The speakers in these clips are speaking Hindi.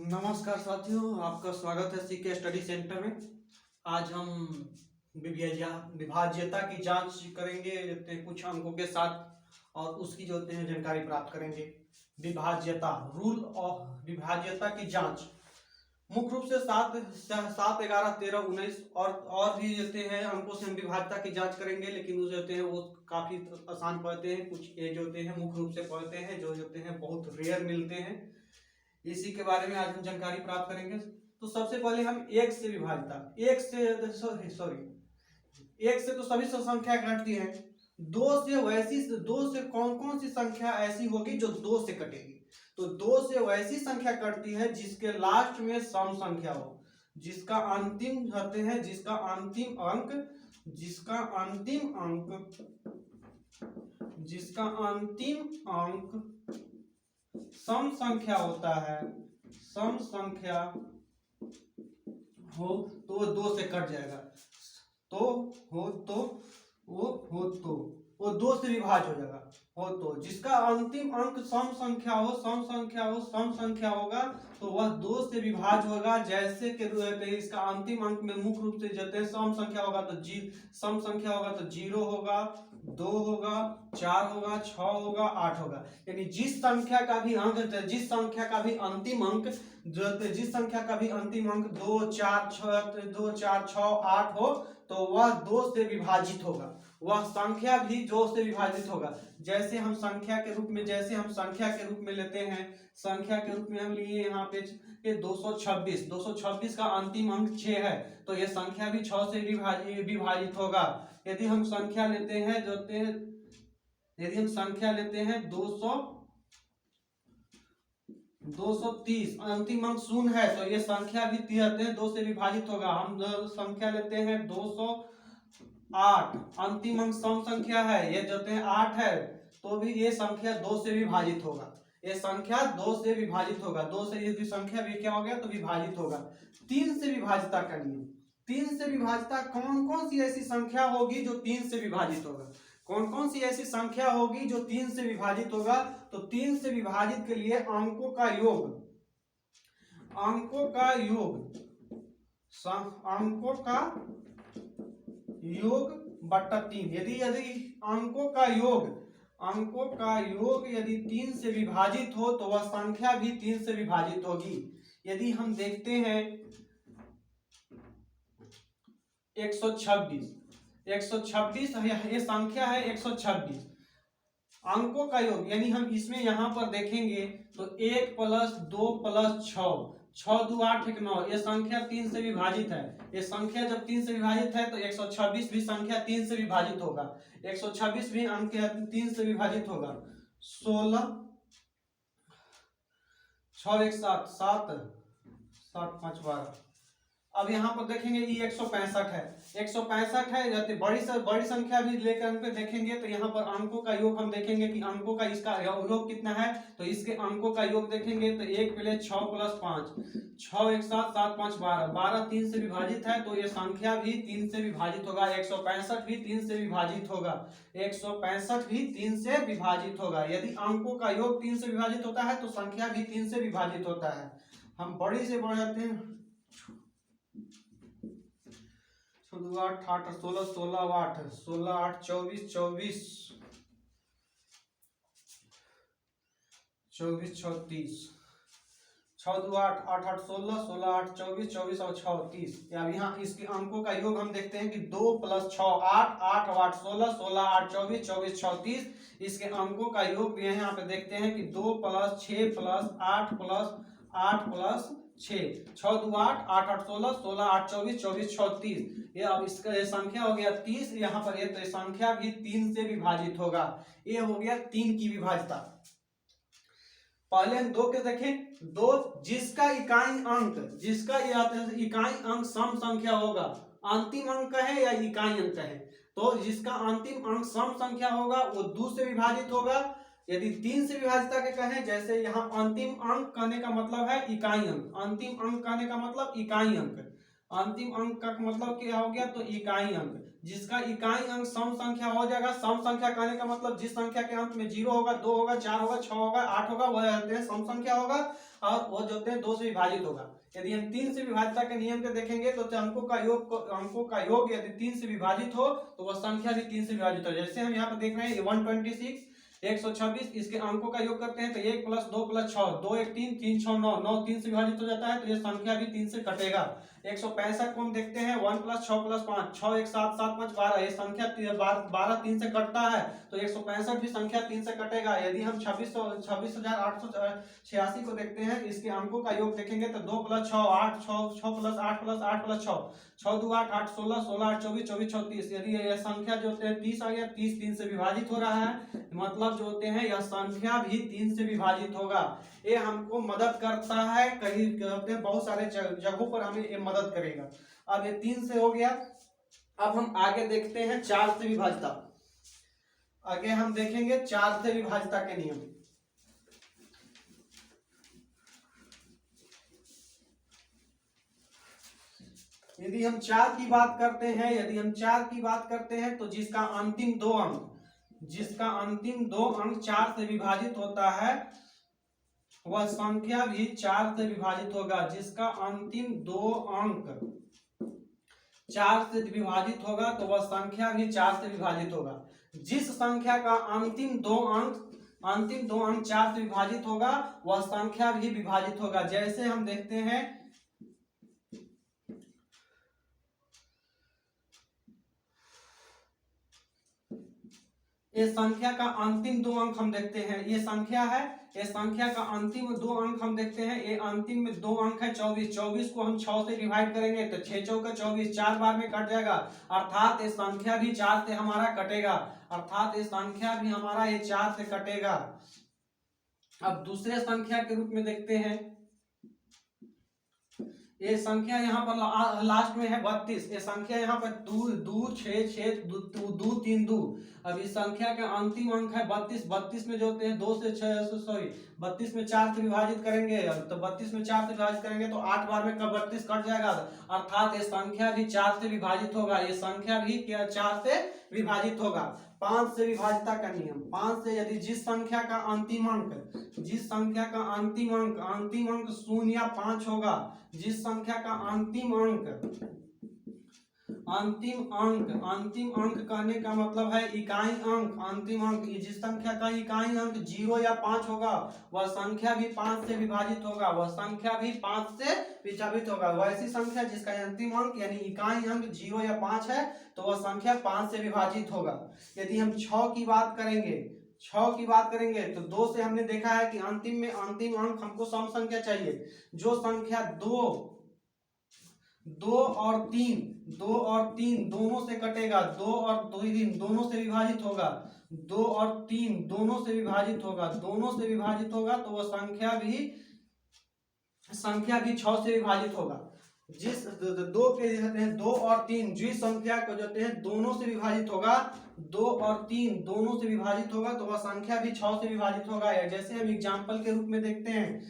नमस्कार साथियों, आपका स्वागत है सीके स्टडी सेंटर में। आज हम विभाज्यता की जांच करेंगे कुछ अंकों के साथ और उसकी जो होते हैं जानकारी प्राप्त करेंगे। विभाज्यता, रूल ऑफ विभाज्यता की जांच मुख्य रूप से 7, 7, 11, 13, 19 और भी होते हैं अंकों से हम विभाज्यता की जांच करेंगे, लेकिन वो जो होते हैं वो काफी आसान पढ़ते हैं। कुछ ये जो होते हैं मुख्य रूप से पढ़ते हैं, जो होते हैं बहुत रेयर मिलते हैं। इसी के बारे में आज हम जानकारी प्राप्त करेंगे। तो सबसे पहले हम एक से विभाज्यता, एक से तो सभी संख्या घटती है। दो से कौन कौन सी संख्या ऐसी होगी जो दो से कटेगी? तो दो से वैसी संख्या कटती है जिसके लास्ट में सम संख्या हो, जिसका अंतिम होते हैं, जिसका अंतिम अंक सम संख्या होता है, सम संख्या हो तो वो दो से कट जाएगा। वो दो से विभाज्य हो जाएगा। जिसका अंतिम अंक सम संख्या होगा तो वह दो से विभाज्य होगा। जैसे कि इसका अंतिम अंक में मुख्य रूप से जैसे सम संख्या होगा तो सम संख्या होगा तो 0 होगा, 2 होगा, 4 होगा, 6 होगा, 8 होगा। यानी जिस संख्या का भी अंतिम अंक जिस संख्या का भी अंतिम अंक 2, 4, 6, 8 हो तो वह दो से विभाजित होगा। वह संख्या भी दो से विभाजित होगा। जैसे हम संख्या के रूप में लेते हैं, संख्या के रूप में हम लिए यहाँ पे 226 का अंतिम अंक 6 है, तो यह संख्या भी 6 से विभाजित होगा। यदि हम संख्या लेते हैं 230, अंतिम अंक 0 है, तो ये संख्या भी 2 से विभाजित होगा। हम संख्या लेते हैं 208, अंतिम अंक सम संख्या है, ये जो 8 है, तो भी ये संख्या 2 से विभाजित होगा। ये संख्या 2 से विभाजित होगा। 2 से यदि संख्या भी क्या हो गया तो विभाजित होगा। 3 से विभाजिता का नियम, 3 से विभाजिता कौन कौन सी ऐसी संख्या होगी जो 3 से विभाजित होगा? कौन कौन सी ऐसी संख्या होगी जो 3 से विभाजित होगा? तो 3 से विभाजित के लिए अंकों का योग बट्टा 3। यदि अंकों का योग यदि 3 से विभाजित हो तो वह संख्या भी 3 से विभाजित होगी। यदि हम देखते हैं 126, ये संख्या है 126, अंकों का योग यानी हम इसमें यहां पर देखेंगे तो 1 + 2 + 6, 6 2 8 1 9, ये संख्या 3 से विभाजित है। ये संख्या जब 3 से विभाजित है तो 126 भी संख्या 3 से विभाजित होगा। 126 भी अंक 3 से विभाजित होगा। 16 6 1 7 7 7 5 12। अब यहाँ पर देखेंगे ये 165 है, 165 है। जब बड़ी संख्या भी लेकर पे देखेंगे तो यहाँ पर अंकों का योग हम देखेंगे कि अंकों का इसका योग कितना है, तो इसके अंकों का योग देखेंगे तो 1 पहले 6 + 5, 6 1 7 7 5 12, 12 3 से विभाजित है, तो ये संख्या भी 3 से विभाजित होगा। 165 भी 3 से विभाजित होगा। 165 भी 3 से विभाजित होगा। यदि अंकों का योग 3 से विभाजित होता है तो संख्या भी 3 से विभाजित होता है। हम बड़ी से बढ़ाते हैं 8 8 16 16 8 16 8 24 24 24 36, 6 2 8 8 8 16 16 8 24 24 और 6 30। अब यहाँ इसके अंकों का योग हम देखते हैं कि 2 + 6 8 8 8 16 16 8 24 24 6 30। इसके अंकों का योग भी यहाँ पे देखते हैं कि 2 + 6 + 8 + 8 + 6, 6 2 8 8 8 16 16 8 24 24 6 30। ये अब इसका संख्या हो गया 30। यहाँ पर ये तो संख्या भी 3 से विभाजित होगा। ये हो गया 3 की विभाज्यता। पहले हम 2 के देखें। 2 जिसका इकाई अंक सम संख्या होगा, अंतिम अंक है या इकाई अंक है, तो जिसका अंतिम अंक सम संख्या होगा वो 2 से विभाजित होगा। यदि 3 से विभाजिता के कहें, जैसे यहाँ अंतिम अंक कहने का मतलब है इकाई अंक, अंतिम अंक कहने का मतलब इकाई अंक, अंतिम अंक का मतलब क्या हो गया, तो इकाई अंक। जिसका इकाई अंक सम संख्या हो जाएगा, सम संख्या कहने का मतलब जिस संख्या के अंत में 0 होगा, 2 होगा, 4 होगा, 6 होगा, 8 होगा, वह कहते हैं सम संख्या होगा। और वो जो होते हैं 2 से विभाजित होगा। यदि हम 3 से विभाजितता के नियम को देखेंगे तो अंकों का योग यदि 3 से विभाजित हो तो वह संख्या भी 3 से विभाजित हो। जैसे हम यहाँ पर देख रहे हैं 126 126, इसके अंकों का योग करते हैं तो 1 + 2 + 6, 2 1 3 3 6 9, 9 3 से विभाजित हो जाता है, तो ये संख्या भी 3 से कटेगा। 165 को हम देखते हैं 1 + 6 + 5, 6 1 7 7 5 12, ये संख्या 12 3 से कटता है, तो 165 भी संख्या 3 से कटेगा। यदि हम 26,886 को देखते हैं, इसके अंकों का योग देखेंगे तो 2 + 6 8, 6 + 8 + 8 + 6, 6 2 8 8 16, 16 8 24, 24 36, यदि यह संख्या जो होते हैं 30 आ गया, 30 3 से विभाजित हो रहा है, मतलब जो होते हैं यह संख्या भी 3 से विभाजित होगा। ये हमको मदद करता है, कहीं कहते हैं बहुत सारे जगहों पर हमें ये मदद करेगा। अब ये 3 से हो गया। अब हम आगे देखते हैं 4 से विभाजितता। आगे हम देखेंगे 4 से विभाजितता के नियम। यदि हम 4 की बात करते हैं, यदि हम 4 की बात करते हैं तो जिसका अंतिम 2 अंक 4 से विभाजित होता है, वह संख्या भी 4 से विभाजित होगा। जिसका अंतिम 2 अंक 4 से विभाजित होगा तो वह संख्या भी 4 से विभाजित होगा। जिस संख्या का अंतिम दो अंक 4 से विभाजित होगा, वह संख्या भी विभाजित होगा। जैसे हम देखते हैं ये संख्या का अंतिम 2 अंक हम देखते हैं, ये संख्या है, ये संख्या का अंतिम 2 अंक हम देखते हैं, ये अंतिम में 2 अंक है 24, 24 को हम 6 से डिवाइड करेंगे तो 6 चौका 24, 4 बार में कट जाएगा, अर्थात ये संख्या भी 4 से हमारा कटेगा, अर्थात ये संख्या भी हमारा ये 4 से कटेगा। अब दूसरे संख्या के रूप में देखते हैं, ये संख्या यहाँ पर लास्ट में है 32, ये संख्या यहाँ पर 2 2 6 6 2 3 2। अब इस संख्या का अंतिम अंक है 32, 32 में जो होते हैं 2 से 6 सॉरी 32 में 4 से विभाजित करेंगे, तो 32 में 4 से विभाजित करेंगे तो 8 बार में 32 कट जाएगा, अर्थात ये संख्या भी 4 से विभाजित होगा, ये संख्या भी क्या 4 से विभाजित होगा। 5 से विभाजितता का नियम, 5 से यदि जिस संख्या का अंतिम अंक 0 या 5 होगा, जिस संख्या का अंतिम अंक कहने का मतलब है इकाई अंक, अंतिम अंक, जिस संख्या का इकाई अंक 0 या 5 होगा, वह संख्या भी 5 से विभाजित होगा, वह संख्या भी 5 से विभाजित होगा। वैसी संख्या जिसका अंतिम अंक यानी इकाई अंक 0 या 5 है तो वह संख्या 5 से विभाजित होगा। यदि हम 6 की बात करेंगे तो 2 से हमने देखा है कि अंतिम अंक हमको सम संख्या चाहिए, जो संख्या 2 और 3 दोनों से कटेगा, 2 और 3 दोनों से विभाजित होगा, 2 और 3 दोनों से विभाजित होगा, तो वह संख्या भी 6 से विभाजित होगा। जिस 2 के कहते हैं 2 और 3 जिस संख्या को कहते हैं दोनों से विभाजित होगा, 2 और 3 दोनों से विभाजित होगा, तो वह संख्या भी 6 से विभाजित होगा। जैसे हम एग्जांपल के रूप में देखते हैं,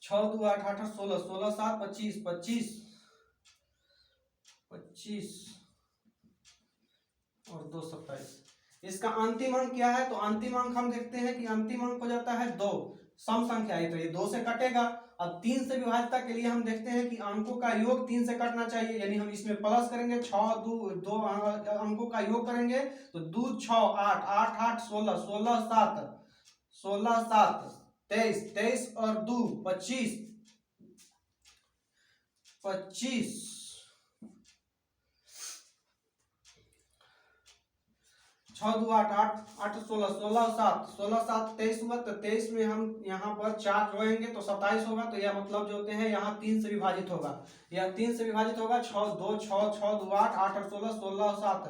6 2 8 8 16, 16 7 25, 25 और 2 27। इसका अंतिम अंक क्या है, तो अंतिम अंक हम देखते हैं कि अंतिम अंक हो जाता है 2, सम संख्या है तो ये 2 से कटेगा। अब 3 से विभाजितता के लिए हम देखते हैं कि अंकों का योग 3 से कटना चाहिए, यानी हम इसमें प्लस करेंगे, 6 2 अंकों का योग करेंगे तो 2 6 8 8 8 16, 16 7 23, 23 और 2 25, 6 2 8 8 8 16, 16 7 23 हुआ, तो 23 में हम यहाँ पर 4 जोड़ेंगे तो 27 होगा, तो यह मतलब जो होते हैं यहाँ 3 से विभाजित होगा, यह 3 से विभाजित होगा। 6 2 6 6 2 8 8 और 16, 16 7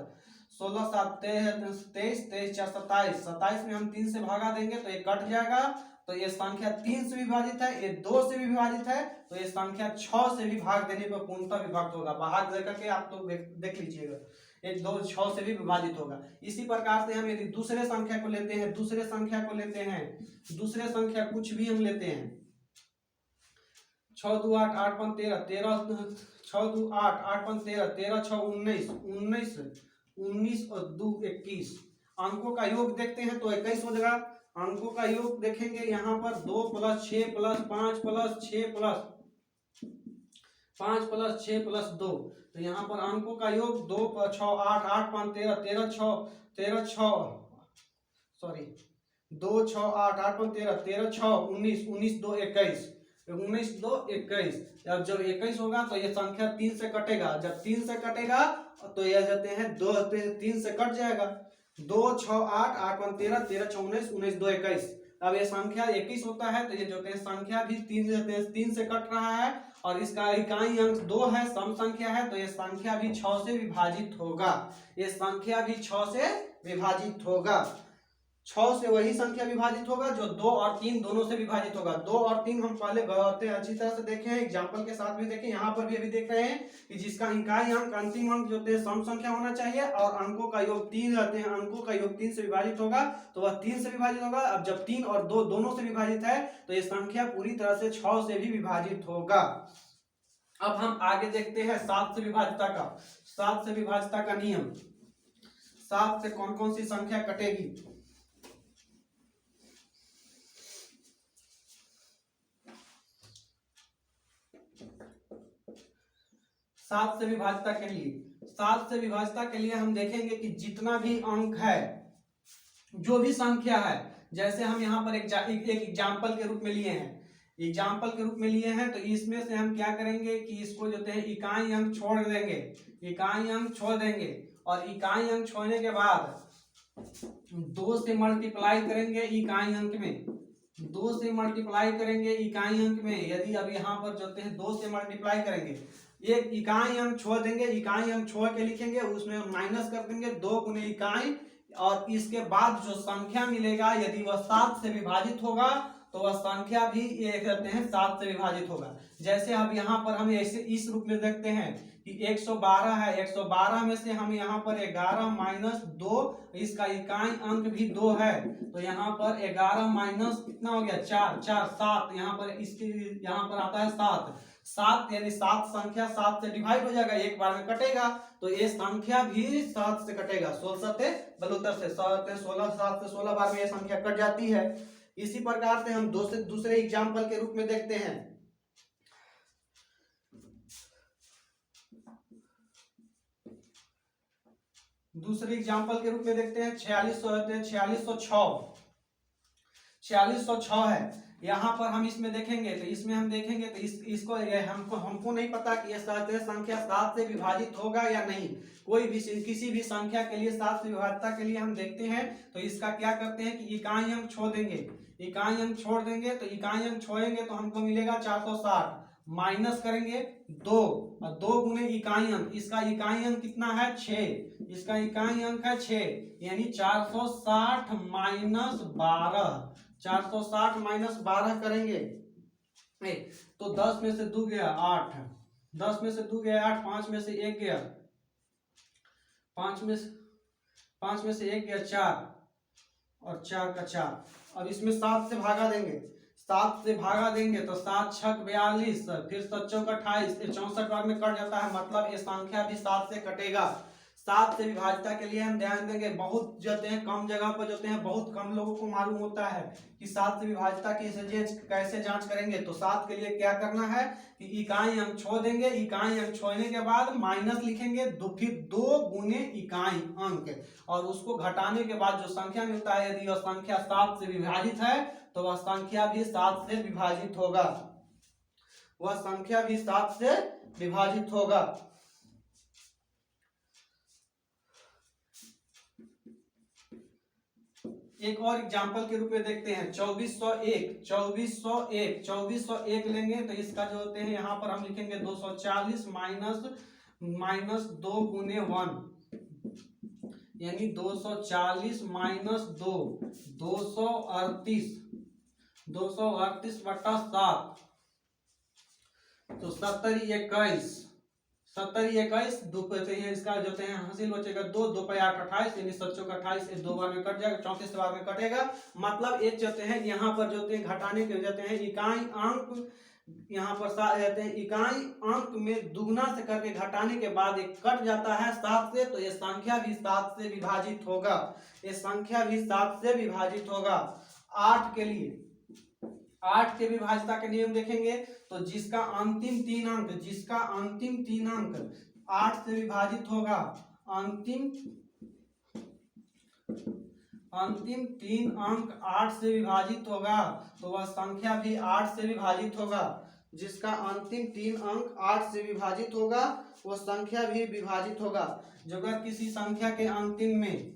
23 23 4 27, 27 में हम 3 से भागा देंगे तो ये कट जाएगा, तो ये संख्या 3 से विभाजित है, ये 2 से भी विभाजित है, तो ये संख्या 6 से भी भाग देने पर पूर्णतः विभक्त होगा। भाग दे करके आप लोग देख लीजिएगा, ये 2 6 से भी विभाजित होगा। इसी प्रकार से हम यदि दूसरे संख्या को लेते हैं, दूसरे संख्या कुछ भी हम लेते हैं, 6 2 8 8 5 13 13 6 2 8 8 5 13 13 6 19 19 19 और 2 21 अंकों का योग देखते हैं तो 21 हो जाएगा। अंकों का योग देखेंगे यहाँ पर 2 + 6 + 5 + 6 + 5 + 6 + 2, तो यहाँ पर अंकों का योग 2 6 8 8 5 13 13 6 13 6 सॉरी 2 6 8 8 5 13 13 6 19 19 2 21 19 2 21। अब जब 21 होगा तो ये संख्या 3 से कटेगा, जब 3 से कटेगा तो यह जाते हैं 2 3 से कट जाएगा, 2 6 8 8 5 13 13 6 19 19 2 21। अब ये संख्या 21 होता है तो ये जो है संख्या भी 3 से कट रहा है और इसका इकाई अंक 2 है, सम संख्या है, तो ये संख्या भी 6 से विभाजित होगा। ये संख्या भी 6 से विभाजित होगा। 6 से वही संख्या विभाजित होगा जो 2 और 3 दोनों से विभाजित होगा। 2 और 3 हम पहले बहुत अच्छी तरह से देखे हैं, एग्जाम्पल के साथ भी देखें, यहाँ पर भी अभी देख रहे हैं कि जिसका इकाई अंक अंतिम अंक जो सम संख्या होना चाहिए और अंकों का योग 3 रहते हैं, अंकों का योग 3 से विभाजित होगा तो वह 3 से विभाजित होगा। अब जब 3 और 2 दोनों से विभाजित है तो ये संख्या पूरी तरह से 6 से भी विभाजित होगा। अब हम आगे देखते हैं 7 से विभाजिता का, 7 से विभाजिता का नियम। 7 से कौन कौन सी संख्या कटेगी? 7 से विभाजिता के लिए, 7 से विभाजिता के लिए हम देखेंगे कि जितना भी अंक है, जो भी संख्या है, जैसे हम यहाँ पर एक एग्जाम्पल के रूप में लिए हैं, एग्जाम्पल के रूप में लिए हैं तो इसमें से हम क्या करेंगे कि इसको जो है इकाई अंक छोड़ देंगे, इकाई अंक छोड़ देंगे और इकाई अंक छोड़ने के बाद 2 से मल्टीप्लाई करेंगे इकाई अंक में, 2 से मल्टीप्लाई करेंगे इकाई अंक में। यदि अब यहाँ पर जो है 2 से मल्टीप्लाई करेंगे, एक इकाई अंक छोड़ देंगे, इकाई अंक छोड़ के लिखेंगे, उसमें माइनस कर देंगे 2 गुने इकाई और इसके बाद जो संख्या मिलेगा यदि वह 7 से विभाजित होगा तो वह संख्या भी ये कहते हैं 7 से विभाजित होगा। जैसे अब यहाँ पर हम ऐसे इस रूप में देखते हैं कि 112 है, 112 में से हम यहाँ पर 11 माइनस 2, इसका इकाई अंक भी 2 है, तो यहाँ पर 11 माइनस कितना हो गया 4 4 7, यहाँ पर इसके यहाँ पर आता है 7 7, यानी 7 संख्या 7 से डिवाइड हो जाएगा, एक बार में कटेगा तो ये संख्या भी 7 से कटेगा। 16 से 72 से 16 7 से 16 बार में ये संख्या कट जाती है। इसी प्रकार से हम दूसरे एग्जाम्पल के रूप में देखते हैं। दूसरे एग्जाम्पल के रूप में देखते हैं 4606 है। यहाँ पर हम इसमें देखेंगे तो इसमें हम देखेंगे तो इसको हमको नहीं पता कि यह संख्या 7 से विभाजित होगा या नहीं। कोई भी किसी भी संख्या के लिए 7 से विभाजिता के लिए हम देखते हैं तो इसका क्या करते हैं कि इकाई अंक छोड़ देंगे, इकाई अंक छोड़ देंगे तो इकाई अंक छोड़ेंगे तो हमको मिलेगा 460, माइनस करेंगे 2 और 2 गुने इकाई अंक, इसका इकाई अंक कितना है 6, इसका इकाई अंक है 6, यानी 460 माइनस 12, 460 माइनस 12 करेंगे तो 10 में से 2 गया 8, 10 में से 2 गया 8, 5 में से 1 गया 5 में से 1 गया 4 और 4 का 4। अब इसमें 7 से भागा देंगे, 7 से भागा देंगे तो 7 छक 42, फिर 7 चौक 28, 64 बार में कट जाता है, मतलब ये संख्या भी 7 से कटेगा। 7 से विभाजिता के लिए हम ध्यान देंगे, बहुत जाते हैं कम जगह पर जाते हैं, बहुत कम लोगों को मालूम होता है कि 7 से विभाजिता कैसे जांच करेंगे। तो 7 के लिए क्या करना है कि इकाई अंक छोड़ देंगे, इकाई अंक छोड़ने के बाद माइनस लिखेंगे, फिर 2 गुने इकाई अंक और उसको घटाने के बाद जो संख्या मिलता है, यदि वह संख्या 7 से विभाजित है तो वह संख्या भी 7 से विभाजित होगा, वह संख्या भी 7 से विभाजित होगा। एक और एग्जाम्पल के रूप में देखते हैं 2401 लेंगे तो इसका जो होते हैं यहाँ पर हम लिखेंगे 240 माइनस 2 गुने 1, यानी 240 माइनस 2 238, 238/7 तो 70 21 दो पे इसका जो है हासिल बचेगा 2 2 पे 8 28 यानी 7 चौक 28 ये 2 बार में कट जाएगा 34 बार में कटेगा। मतलब एक जोते हैं यहाँ पर जोते हैं घटाने के जाते हैं इकाई अंक यहाँ पर जाते हैं इकाई अंक में दुगना से करके घटाने के बाद एक कट जाता है 7 से, तो ये संख्या भी 7 से विभाजित होगा, ये संख्या भी 7 से विभाजित होगा। 8 के लिए 8 के विभाज्यता के नियम देखेंगे तो जिसका अंतिम 3 अंक 8 से विभाजित होगा, अंतिम 3 अंक 8 से विभाजित होगा तो वह संख्या भी 8 से विभाजित होगा। जिसका अंतिम 3 अंक 8 से विभाजित होगा वह संख्या भी विभाजित होगा। जो अगर किसी संख्या के अंतिम में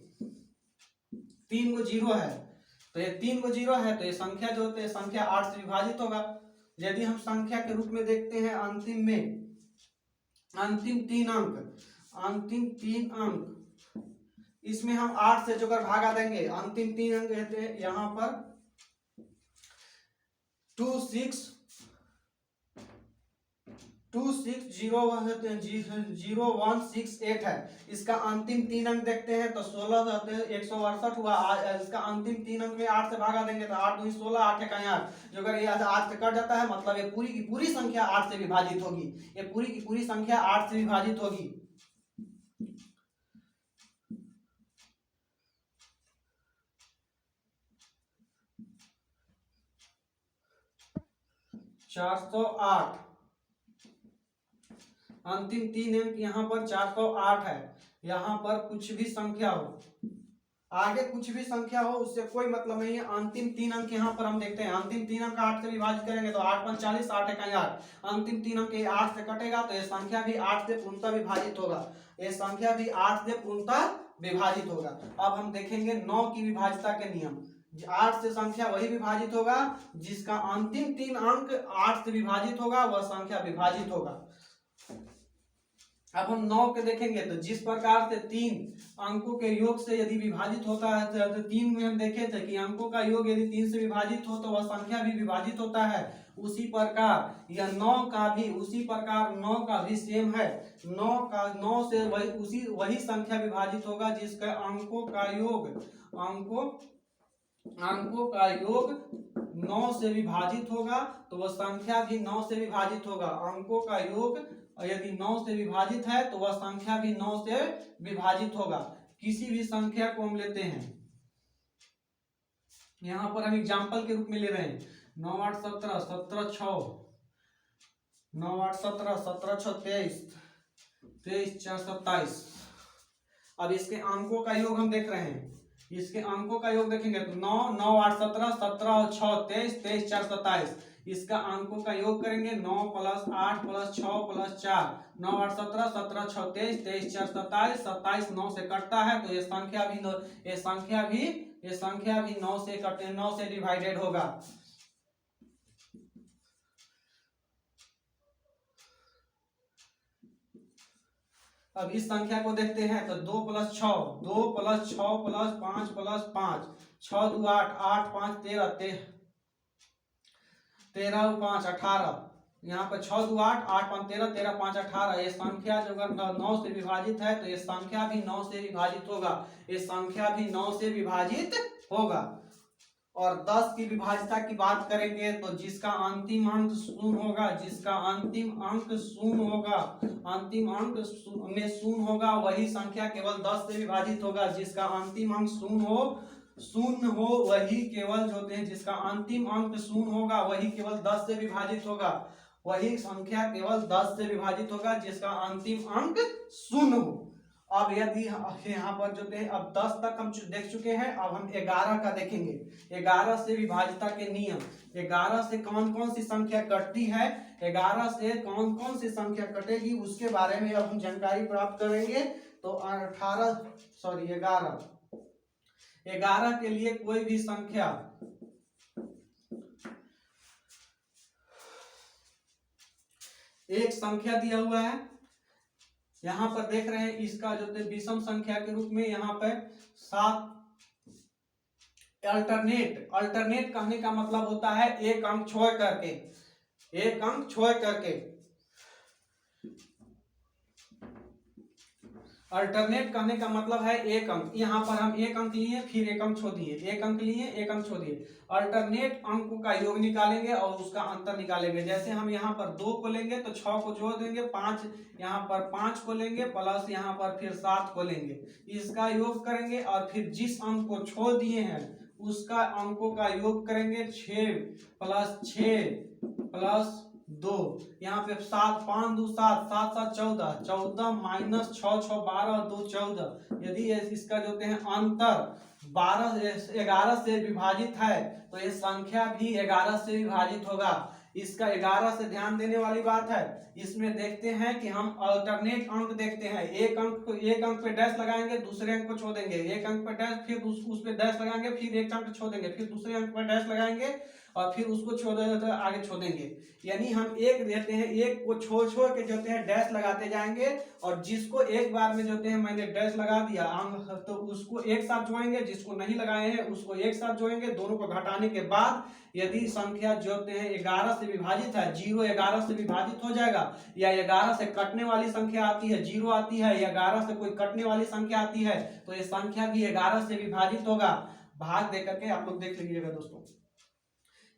3 गो जीरो है तो ये 3 गो जीरो है तो ये संख्या जो होते हैं संख्या 8 से विभाजित होगा। यदि हम संख्या के रूप में देखते हैं अंतिम 3 अंक इसमें हम 8 से जो कर भागा देंगे, अंतिम 3 अंक कहते हैं यहाँ पर 2600168 है। इसका अंतिम 3 अंक देखते हैं तो 16 168 हुआ। इसका अंतिम 3 अंक में 8 से भागा देंगे तो 8 दूनी 16 8 एक 8, जो अगर ये 8 से कट जाता है मतलब ये पूरी की पूरी संख्या 8 से विभाजित होगी, ये पूरी की पूरी संख्या 8 से विभाजित होगी। अंतिम 3 अंक यहाँ पर 408 है। यहाँ पर कुछ भी संख्या हो, आगे कुछ भी संख्या हो उससे कोई मतलब नहीं है। अंतिम 3 अंक यहाँ पर हम देखते हैं, अंतिम 3 अंक 8 से विभाजित करेंगे तो 8 5 40 8 एक 8, अंतिम 3 अंक 8 से कटेगा तो ये संख्या भी 8 से पूर्णतः विभाजित होगा, ये संख्या भी 8 से पूर्णतः विभाजित होगा। अब हम देखेंगे 9 की विभाज्यता के नियम। 8 से संख्या वही विभाजित होगा जिसका अंतिम 3 अंक 8 से विभाजित होगा, वह संख्या विभाजित होगा। अब हम 9 के देखेंगे तो जिस प्रकार से 3 अंकों के योग से यदि विभाजित होता है तो 3 में हम देखे थे कि अंकों का योग यदि 3 से विभाजित हो तो वह संख्या भी विभाजित होता है। उसी प्रकार यह 9 का भी सेम है। 9 से वही संख्या विभाजित होगा जिसका अंकों का योग 9 से विभाजित होगा तो वह संख्या भी 9 से विभाजित होगा। अंकों का योग यदि 9 से विभाजित है तो वह संख्या भी 9 से विभाजित होगा। किसी भी संख्या को हम लेते हैं, यहाँ पर हम एग्जाम्पल के रूप में ले रहे हैं 9 8 17 17 6 9 8 17 17 6 23 23 4 27। अब इसके अंकों का योग हम देख रहे हैं, इसके अंकों का योग देखेंगे तो 9 9 8 17 17 और 6 23 23 4 27। इसका अंकों का योग करेंगे 9 + 8 + 6 + 4 9 8 17 17 6 23 23 4 27 27 9 से कटता है तो ये संख्या भी 9 से कटे 9 से डिवाइडेड होगा। अब इस संख्या को देखते हैं तो 2 + 6 + 5 + 5 6 2 8 8 5 13 13 5 18। यहाँ पर 6 2 8 8 5 13 13 5 18। ये संख्या जो अगर 9 से विभाजित है तो ये संख्या भी 9 से विभाजित होगा, ये संख्या भी 9 से विभाजित होगा। और 10 की विभाज्यता की बात करेंगे तो जिसका अंतिम अंक 0 होगा, जिसका अंतिम अंक 0 होगा, अंतिम अंक में 0 होगा वही संख्या केवल 10 से विभाजित होगा। जिसका अंतिम अंक 0 हो वही केवल जो है जिसका अंतिम अंक 0 होगा वही केवल 10 से विभाजित होगा, वही संख्या केवल 10 से विभाजित होगा जिसका अंतिम अंक 0 हो। अब यदि यहाँ पर जो है अब 10 तक हम देख चुके हैं, अब हम 11 का देखेंगे। 11 से विभाज्यता के नियम, 11 से कौन कौन सी संख्या कटती है, 11 से कौन कौन सी संख्या कटेगी उसके बारे में अब हम जानकारी प्राप्त करेंगे। तो 11 के लिए कोई भी संख्या एक संख्या दिया हुआ है, यहाँ पर देख रहे हैं इसका जो विषम संख्या के रूप में यहाँ पे 7 अल्टरनेट, अल्टरनेट कहने का मतलब होता है एक अंक छोड़ करके, एक अंक छोड़ करके। अल्टरनेट कहने का मतलब है एक अंक, यहाँ पर हम एक अंक लिए फिर एक अंक छोड़ दिए, एक अंक लिए एक अंक छोड़ दिए। अल्टरनेट अंक का योग निकालेंगे और उसका अंतर निकालेंगे। जैसे हम यहाँ पर 2 को लेंगे तो 6 को जोड़ देंगे, 5 यहाँ पर 5 को लेंगे प्लस यहाँ पर फिर 7 को लेंगे, इसका योग करेंगे और फिर जिस अंक को छोड़ दिए हैं उसका अंकों का योग करेंगे। 6 प्लस 6 प्लस 2, यहाँ पे 7 5 2 7 7 7 14 14 माइनस 6 6 12 2 14। यदि इसका जो है अंतर 11 से विभाजित है तो ये संख्या भी 11 से विभाजित होगा। इसका 11 से ध्यान देने वाली बात है। इसमें देखते हैं कि हम अल्टरनेट अंक देखते हैं, एक अंक पे डैश लगाएंगे, दूसरे अंक को छोड़ देंगे, एक अंक पे डैश, फिर उस पे डैश लगाएंगे, फिर एक अंक छोड़ देंगे, फिर दूसरे अंक पे डैश लगाएंगे और फिर उसको छोड़ देंगे तो आगे छोड़ देंगे। यानी हम एक देते हैं, एक को छोड़ छोड़ के जो है डैश लगाते जाएंगे और जिसको एक बार में जो है मैंने डैश लगा दिया अंक तो उसको एक साथ जोड़ेंगे, जिसको नहीं लगाए हैं उसको एक साथ जोड़ेंगे। दोनों को घटाने के बाद यदि संख्या जो है 11 से विभाजित है, 0 11 से विभाजित हो जाएगा, या 11 से कटने वाली संख्या आती है 0 आती है, या 11 से कोई कटने वाली संख्या आती है तो ये संख्या भी 11 से विभाजित होगा। भाग दे करके आप लोग देख लीजिएगा दोस्तों।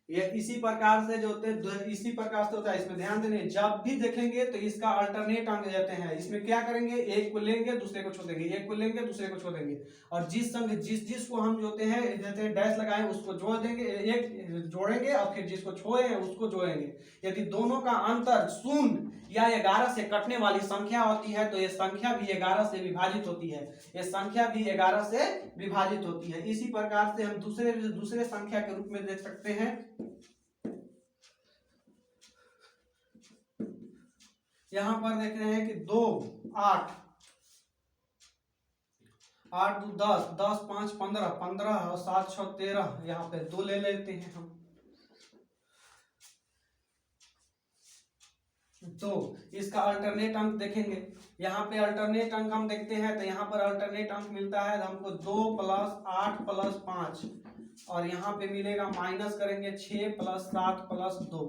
ये इसी प्रकार से जो होते हैं, इसी प्रकार से होता है। इसमें ध्यान देने, जब भी देखेंगे तो इसका अल्टरनेट अंक देते हैं। इसमें क्या करेंगे, एक को लेंगे दूसरे को छोड़ देंगे, एक को लेंगे दूसरे को छोड़ देंगे और जिस को हम जोते हैं जैसे डैश लगाए उसको जोड़ देंगे, एक जोड़ेंगे और फिर जिसको छोड़े हैं उसको जोड़ेंगे। यदि दोनों का अंतर 0 या 11 से कटने वाली संख्या होती है तो ये संख्या भी 11 से विभाजित होती है, ये संख्या भी 11 से विभाजित होती है। इसी प्रकार से हम दूसरे संख्या के रूप में देख सकते हैं। यहां पर देख रहे हैं कि 2 8 8 2 10 10 5 15 15 और 7 6 13, यहाँ पे 2 ले लेते हैं हम। तो इसका अल्टरनेट अंक देखेंगे, यहाँ पे अल्टरनेट अंक हम देखते हैं तो यहाँ पर अल्टरनेट अंक मिलता है हमको 2 प्लस 8 प्लस 5 और यहाँ पे मिलेगा माइनस करेंगे 6 प्लस 7 प्लस 2,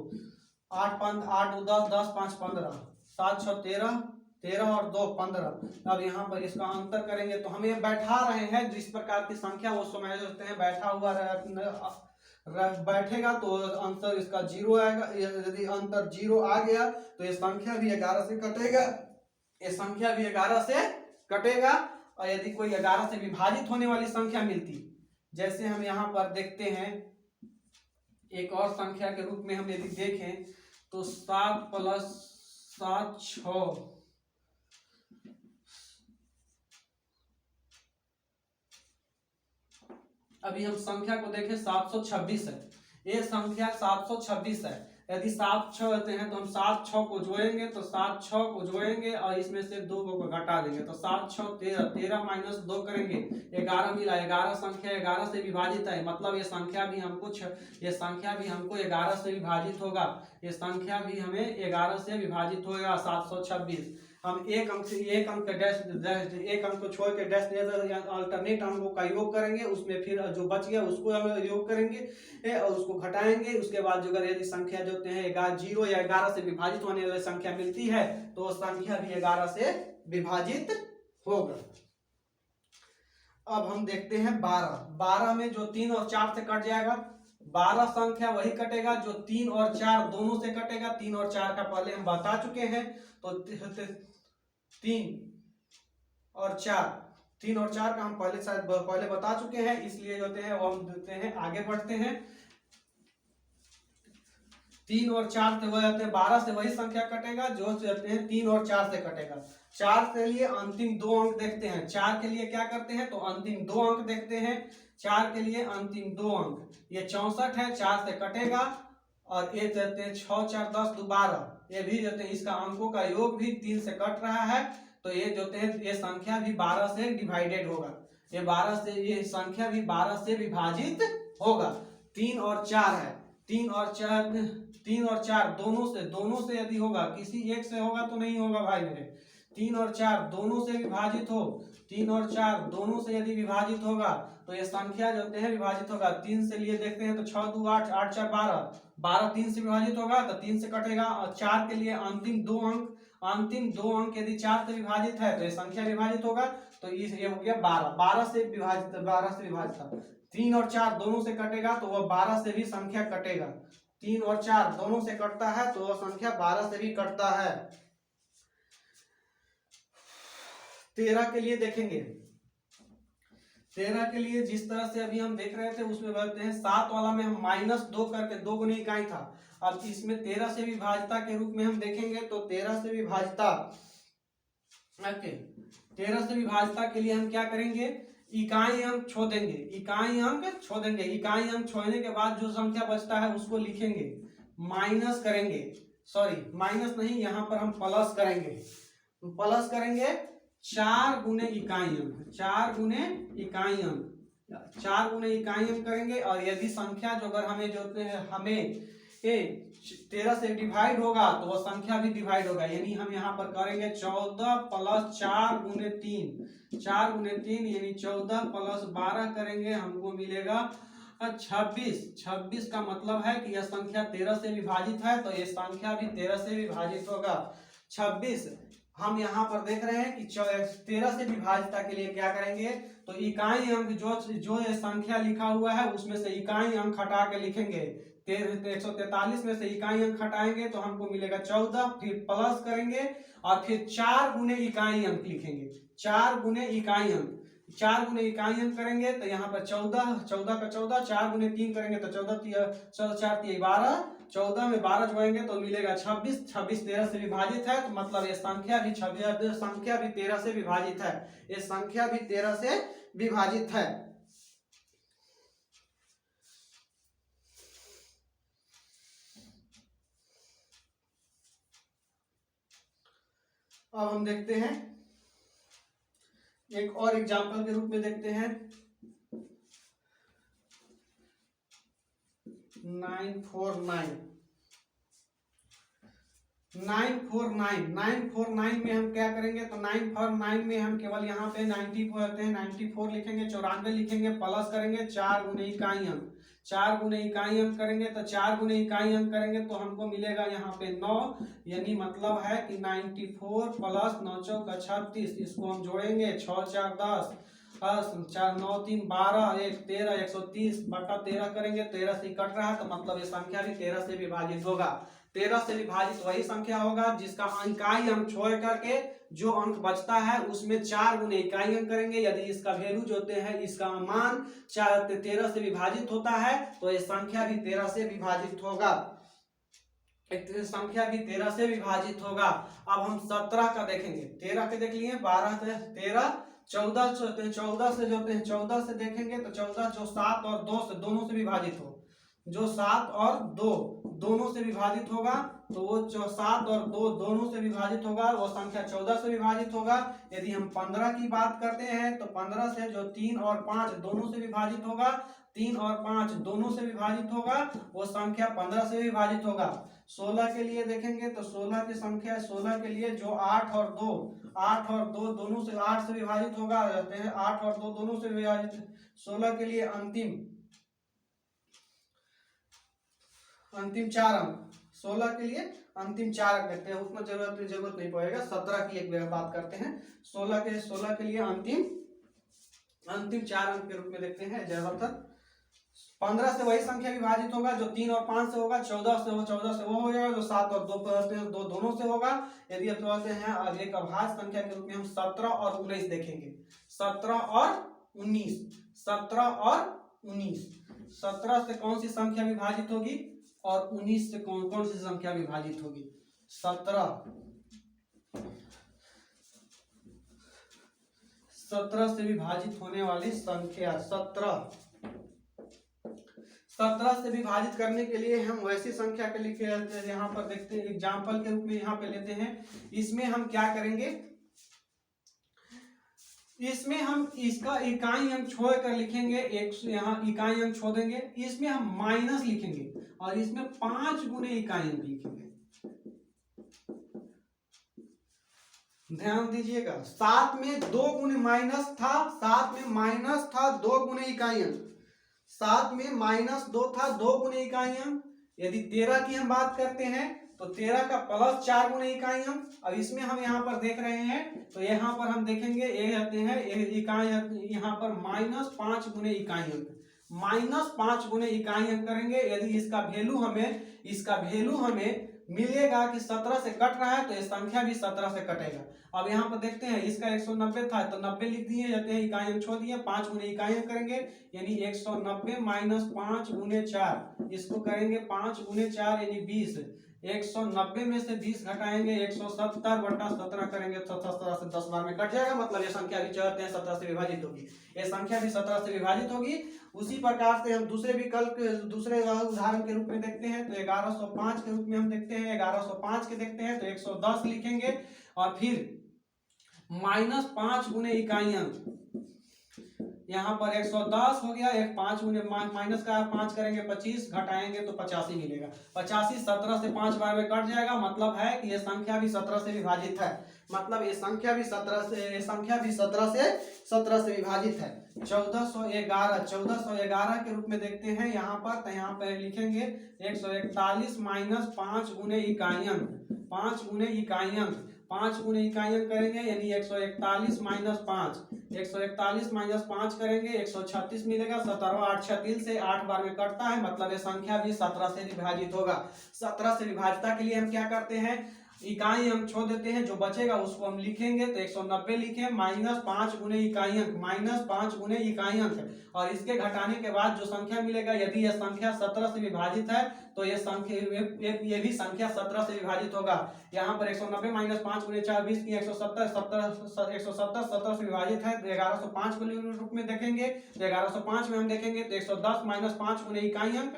8 5 8 10 10 5 15 7 6 13 13 और 2 15। अब यहाँ पर इसका अंतर करेंगे तो हमें बैठा रहे हैं जिस प्रकार की संख्या वो समझ होते हैं, बैठा हुआ बैठेगा तो आंसर इसका 0 आएगा। यदि अंतर 0 आ गया तो ये संख्या भी 11 से कटेगा, ये संख्या भी 11 से कटेगा। और यदि कोई 11 से विभाजित होने वाली संख्या मिलती, जैसे हम यहाँ पर देखते हैं एक और संख्या के रूप में हम यदि देखें तो 7 प्लस 7 6, अभी हम संख्या को देखें 726 है, ये संख्या 726 है। यदि 7 6 होते हैं तो हम 7 6 को जोड़ेंगे तो 7 6 को जोड़ेंगे और इसमें से 2 को घटा देंगे तो 7 6 13 13 माइनस 2 करेंगे 11 मिला। 11 संख्या 11 से विभाजित है, मतलब ये संख्या भी हमको 11 से विभाजित होगा, ये संख्या भी हमें 11 से विभाजित होगा 726। हम एक अंक डैश एक अंक को छोड़ के डैश अल्टरनेट अंकों का योग करेंगे, उसमें फिर जो बच गया उसको हम योग करेंगे और उसको घटाएंगे। उसके बाद जो यदि संख्या जो है 0 या 11 से विभाजित होने वाली संख्या मिलती है तो संख्या भी 11 से विभाजित होगा। अब हम देखते हैं 12 में जो 3 और 4 से कट जाएगा, 12 संख्या वही कटेगा जो 3 और 4 दोनों से कटेगा। 3 और 4 का पहले हम बता चुके हैं तो 3 और 4 का हम पहले बता चुके हैं, इसलिए जो है वो हम देखते हैं आगे बढ़ते हैं। 3 और 4 से हो जाते हैं 12 से वही संख्या कटेगा जो कहते हैं 3 और 4 से कटेगा। 4 के लिए अंतिम 2 अंक देखते हैं, 4 के लिए क्या करते हैं तो अंतिम 2 अंक देखते हैं। 4 के लिए अंतिम 2 अंक, ये 64 है, 4 से कटेगा और ये कहते हैं 6 4 10 12, ये भी जो है इसका अंकों का योग भी 3 से कट रहा है तो ये जो है ये संख्या भी 12 से डिवाइडेड होगा, ये संख्या भी 12 से विभाजित होगा। 3 और 4 है, 3 और 4 दोनों से यदि होगा, किसी एक से होगा तो नहीं होगा भाई मेरे, 3 और 4 दोनों से विभाजित हो, 3 और 4 दोनों से यदि विभाजित होगा तो ये संख्या जो है विभाजित होगा। 3 से लिए देखते हैं तो 6 2 8, 8 4 12, 12 3 से विभाजित होगा तो 3 से कटेगा। और 4 के लिए अंतिम दो अंक यदि 4 से विभाजित है तो ये संख्या विभाजित होगा। तो ये हो गया 12, 12 से विभाजित, 12 से विभाजित था। 3 और 4 दोनों से कटेगा तो वह 12 से भी संख्या कटेगा। 3 और 4 दोनों से कटता है तो वह संख्या 12 से भी कटता है। 13 के लिए देखेंगे। 13 के लिए जिस तरह से अभी हम देख रहे थे उसमें बोलते हैं 7 वाला में हम -2 करके 2 गुनी इकाई था। अब इसमें 13 से विभाजिता के रूप में हम देखेंगे तो 13 से विभाजिता, ओके, 13 से विभाजिता के लिए हम क्या करेंगे, इकाई अंक छोड़ेंगे, इकाई अंक छोड़ेंगे। इकाई अंक छोड़ने के बाद जो संख्या बचता है उसको लिखेंगे, माइनस करेंगे, सॉरी माइनस नहीं, यहाँ पर हम प्लस करेंगे। प्लस करेंगे 4 गुने इकाई अंक, 4 गुने इकाई अंक, 4 गुने इकाई अंक करेंगे। और यदि संख्या जो अगर हमें जो हमें 13 से डिवाइड होगा तो वह संख्या भी डिवाइड होगा। यानी हम यहाँ पर करेंगे 14 प्लस 4 गुने 3, 4 गुने 3 यानी 14 प्लस 12 करेंगे, हमको मिलेगा 26। 26 का मतलब है कि यह संख्या 13 से विभाजित है तो यह संख्या भी 13 से विभाजित होगा। 26 हम यहाँ पर देख रहे हैं कि 13 से विभाजिता के लिए क्या करेंगे, तो इकाई अंक जो ये संख्या लिखा हुआ है उसमें से इकाई अंक हटा के लिखेंगे। 143 में से इकाई अंक हटाएंगे तो हमको मिलेगा 14, फिर प्लस करेंगे और फिर 4 गुने इकाई अंक लिखेंगे। 4 गुने इकाई अंक, 4 गुने इकाई अंक करेंगे तो यहाँ पर 14, 14 का 14, 4 गुने 3 करेंगे तो 14 4 12, 14 में 12 जोड़ेंगे तो मिलेगा 26। 26 13 से विभाजित है तो मतलब ये संख्या भी 26, संख्या भी 13 से विभाजित है, ये संख्या भी 13 से विभाजित है। अब हम देखते हैं एक और एग्जाम्पल के रूप में देखते हैं 949 में हम क्या करेंगे, तो 949 में हम केवल यहाँ पे 94 लिखेंगे, 94 लिखेंगे, प्लस करेंगे 4 गुने इकाई अंक, 4 गुने इकाई अंक करेंगे तो 4 गुने इकाई अंक करेंगे तो हमको मिलेगा यहाँ पे 9, यानी मतलब है कि 94 प्लस 9 चौका 36, इसको हम जोड़ेंगे 6 4 10, 4 9 3 12, 1 13, 130 बटा 13 करेंगे, 13 से कट रहा है तो मतलब ये संख्या भी 13 से विभाजित होगा। 13 से विभाजित वही संख्या होगा जिसका इकाई अंक छोड़ करके जो अंक बचता है उसमें 4 गुने इकाई अंक करेंगे। यदि इसका वैल्यू जो है, इसका मान 13 से विभाजित होता है तो ये संख्या भी 13 से विभाजित होगा, संख्या भी 13 से विभाजित होगा। अब हम 17 का देखेंगे। 13 के देख लिए, 12 से 13, 14 से जो 14 से देखेंगे तो 14 जो 7 और 2 से दोनों से विभाजित हो, जो 7 और 2 दोनों से विभाजित होगा तो वो जो 7 और 2 दोनों से विभाजित होगा वो संख्या 14 से विभाजित होगा। यदि हम 15 की बात करते हैं तो 15 से जो 3 और 5 दोनों से विभाजित होगा, 3 और 5 दोनों से विभाजित होगा, वो संख्या 15 से विभाजित होगा। 16 के लिए देखेंगे तो 16 की संख्या, 16 के लिए जो 8 और 2 दोनों से 8 से विभाजित होगा, रहते हैं 8 और 2 दोनों से विभाजित। 16 के लिए अंतिम 4 अंक, 16 के लिए अंतिम 4 अंक देखते हैं, उसमें जरूरत नहीं पड़ेगा। 17 की एक बात करते हैं, 16 के लिए अंतिम 4 अंक के रूप में देखते हैं। ज्यादातर 15 से वही संख्या विभाजित होगा जो 3 और 5 से होगा, 14 से वो हो जाएगा, जो 7 और 2 दोनों से होगा। यदि आप कहते हैं अब एक अभाज्य संख्या के रूप में हम 17 और 19 देखेंगे। 17 और 19, 17 और 19, 17 से कौन सी संख्या विभाजित होगी और 19 से कौन सी संख्या विभाजित होगी। 17 से विभाजित होने वाली संख्या, 17 से विभाजित करने के लिए हम वैसी संख्या के लिखे रहते हैं, यहाँ पर देखते हैं एग्जाम्पल के रूप में यहाँ पे लेते हैं। इसमें हम क्या करेंगे, इसमें हम इसका इकाई अंक छोड़ कर लिखेंगे, एक यहाँ इकाई अंक छोड़ देंगे, इसमें हम माइनस लिखेंगे और इसमें 5 गुने इकाई अंक लिखेंगे। ध्यान दीजिएगा, 7 में 2 गुने माइनस था, 7 में माइनस था 2 गुने इकाई अंक, 7 में माइनस 2 था 2 गुने इकाई अंक। यदि 13 की हम बात करते हैं तो 13 का प्लस 4 गुने इकाई अंक। अब इसमें हम यहाँ पर देख रहे हैं तो यहाँ पर हम देखेंगे ये आते हैं इकाई यहाँ पर -5 गुने इकाई अंक, -5 गुने इकाई अंक करेंगे। यदि इसका वैल्यू हमें मिलेगा कि 17 से कट रहा है तो ये संख्या भी 17 से कटेगा। अब यहाँ पर देखते हैं इसका 190 था तो 90 लिख दिए जाते हैं, इकाई अंक छोड़ दिए, 5 गुने इकाई अंक करेंगे यानी 190 माइनस 5 गुने 4, इसको करेंगे 5 गुने 4 यानी 20। 190 में से 20 घटाएंगे 170 बटा 17 करेंगे तो 17 से 10 बार में कट जाएगा, मतलब ये संख्या भी चाहते हैं 17 से विभाजित होगी, ये संख्या भी 17 से विभाजित होगी। उसी प्रकार से हम दूसरे विकल्प दूसरे उदाहरण के रूप में देखते हैं तो 1105 के रूप में हम देखते हैं, 1105 के देखते हैं तो 110 लिखेंगे और फिर -5 गुने इकाई अंक, यहाँ पर 110 हो गया, एक 5 गुने माइनस का 5 करेंगे 25 घटाएंगे तो 85 मिलेगा, 85 17 से 5 बार में कट जाएगा, मतलब है कि ये संख्या भी 17 से विभाजित है, मतलब ये संख्या भी 17 से विभाजित है। 1411 के रूप में देखते हैं यहाँ पर, तो यहाँ पर लिखेंगे 141 माइनस 5 गुने इकाई अंक, 5 गुने इकाई अंक, 5 गुने इकाई अंक करेंगे यानी 141 माइनस 5, 141 माइनस 5 करेंगे 136 मिलेगा, 17 8 36 से 8 बार में कटता है, मतलब ये संख्या भी 17 से विभाजित होगा। 17 से विभाजिता के लिए हम क्या करते हैं, इकाई अंक छोड़ देते हैं, जो बचेगा उसको हम लिखेंगे तो 190 लिखे -5 गुने इकाई अंक, -5 गुने इकाई अंक, और इसके घटाने के बाद जो संख्या मिलेगा, यदि यह संख्या 17 से विभाजित है तो ये संख्या ये भी संख्या 17 से विभाजित होगा। यहाँ पर 190 माइनस 5 गुने 4 20 की 170 17 से विभाजित है तो 1105 के रूप में देखेंगे तो 1105 में हम देखेंगे तो 110 माइनस 5 गुने इकाई अंक,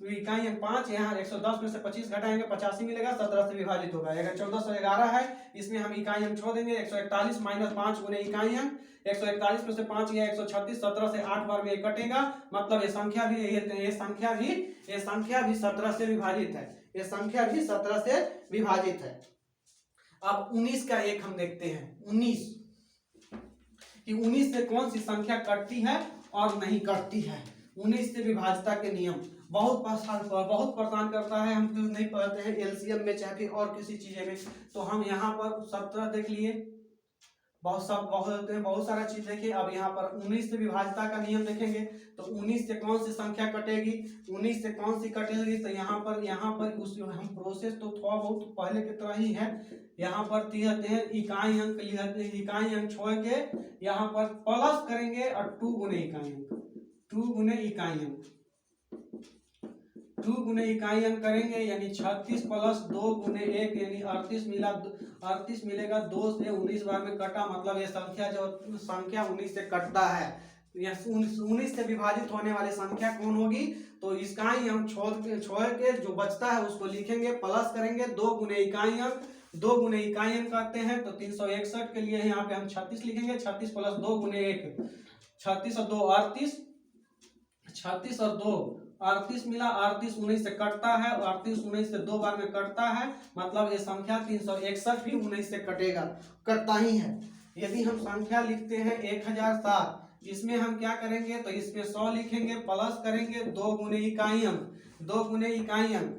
तो इकाई अंक 5, यहाँ 110 में से 25 घटाएंगे 85 मिलेगा, 17 से विभाजित होगा। अगर 1411 है इसमें हम इकाई अंक छोड़ देंगे, 141 माइनस 5 गुने इकाई अंक, 141 में से 5 गया 136, 17 से 8 बार में कटेगा, मतलब ये संख्या भी 17 से विभाजित है, ये संख्या भी 17 से विभाजित है। अब 19 का एक हम देखते हैं, 19 कि 19 से कौन सी संख्या कटती है और नहीं कटती है। 19 से विभाजिता के नियम बहुत परेशान करता है, हम नहीं पढ़ते हैं एलसीएम में चाहे और किसी चीजें में, तो हम यहाँ पर 17 देख लिए, बहुत सारा चीज देखिए। अब यहाँ पर 19 से विभाजिता का नियम देखेंगे तो 19 से कौन सी संख्या कटेगी, 19 से कौन सी कटेगी, तो यहाँ पर उस हम प्रोसेस तो थोड़ा बहुत पहले की तरह ही है। यहाँ पर लिखते हैं इकाई अंक, इकाई अंक छोड़ के यहाँ पर प्लस करेंगे और 2 गुने इकाई अंक, 2 गुने इकाई अंक, 2 गुने इकाई अंक करेंगे यानी 36 प्लस 2 गुने 1 यानी 38 मिला, 38 मिलेगा, 2 से 19 बार में कटा, मतलब ये संख्या 19 से कटता है। यह 19 से विभाजित होने वाली संख्या कौन होगी, तो इकाई अंक छोड़ के जो बचता है उसको लिखेंगे, प्लस करेंगे 2 गुने इकाई अंक, 2 गुने इकाई अंक करते हैं तो 361 के लिए यहाँ पे हम 36 लिखेंगे, 36 प्लस 2 गुने 1 36 और 2 38, 36 और 2 38 मिला, 38 19 से कटता है, 38 19 से 2 बार में कटता है, मतलब ये संख्या 361 भी 19 से कटता ही है। यदि हम संख्या लिखते हैं 1007, इसमें हम क्या करेंगे तो इसमें 100 लिखेंगे, प्लस करेंगे 2 गुने इकाई अंक, 2 गुने इकाई अंक,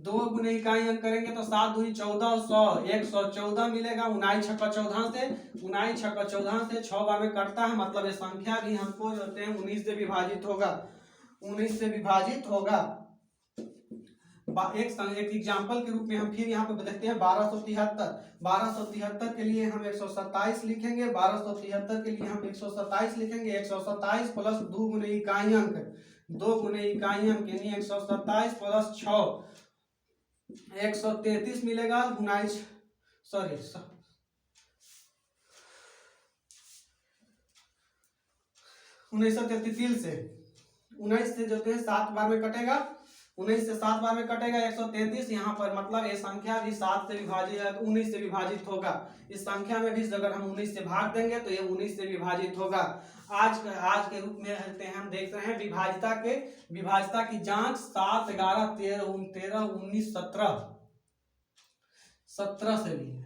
2 गुने इकाई अंक करेंगे तो 7 दूनी 14 और 100 114 मिलेगा, 19 छक्का 14 से 6 बार में कटता है, मतलब ये संख्या भी हमको होते हैं 19 से विभाजित होगा, 19 से विभाजित होगा। एक एग्जाम्पल के रूप में हम फिर यहाँ पे देखते हैं 1273 के लिए हम 127 लिखेंगे, 1273 के लिए हम 127 लिखेंगे, 127 प्लस 2 गुने इकाई अंक, 2 गुने इकाई अंक यानी 127 प्लस 6 133 मिलेगा, 19 से जो है 7 बार में कटेगा, 19 से 7 बार में कटेगा 133, यहाँ पर मतलब ये संख्या भी 7 से विभाजित है, 19 से विभाजित होगा। इस संख्या में भी अगर हम 19 से भाग देंगे तो ये 19 से विभाजित होगा। आज के रूप में हम देख रहे हैं विभाजिता की जांच 7 11 13 19 17 से भी है।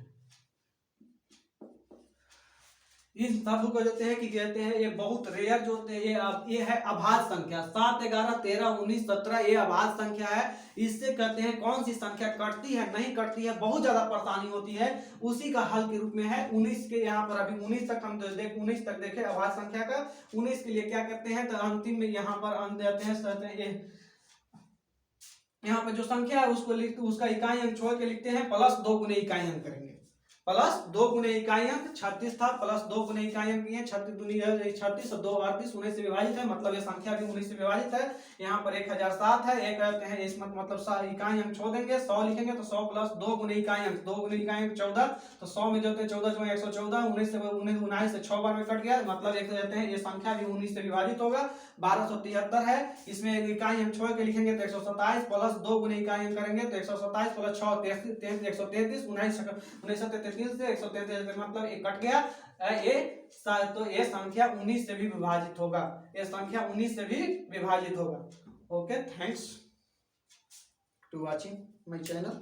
इन सब को कहते हैं कि कहते हैं ये बहुत रेयर जो होते हैं, ये है अभाज्य संख्या। 7, 11, 13, 19, 17 ये अभाज्य संख्या है। इससे कहते हैं कौन सी संख्या कटती है, नहीं कटती है, बहुत ज्यादा परेशानी होती है, उसी का हल के रूप में है 19 के। यहाँ पर अभी 19 तक हम 19 तक देखे अभाज्य संख्या का। 19 के लिए क्या करते हैं, तो अंतिम में यहाँ पर अंत देते हैं, यहाँ पे जो संख्या है उसको लिखते, उसका इकाई अंक छोड़ के लिखते हैं प्लस 2 गुने इकाई अंक करेंगे। प्लस 2 गुने इकाई अंक 36 था, प्लस 2 गुने इकाई अंक किए 36 दुनिया 36 और 2 38 19 से विभाजित है, मतलब ये संख्या भी 19 से विभाजित है। यहाँ पर 1007 है, एक कहते हैं इसमें मतलब इकाई अंक छोड़ देंगे, 100 लिखेंगे तो 100 प्लस 2 गुने इकाई अंक, 2 गुने इकाई अंक 14, तो 100 में जोते 14 जो 114, 19 से 6 बार में कट गया, मतलब एक कहते हैं ये संख्या भी 19 से विभाजित होगा। 1273 है, इसमें इकाई अंक छोड़ के लिखेंगे तो 127, प्लस 2 गुने इकाई अंक करेंगे तो 127 प्लस 6 133, 19 से 133 मतलब ये कट गया। ये तो ये संख्या 19 से भी विभाजित होगा, ये संख्या 19 से भी विभाजित होगा। Okay, thanks to watching my channel.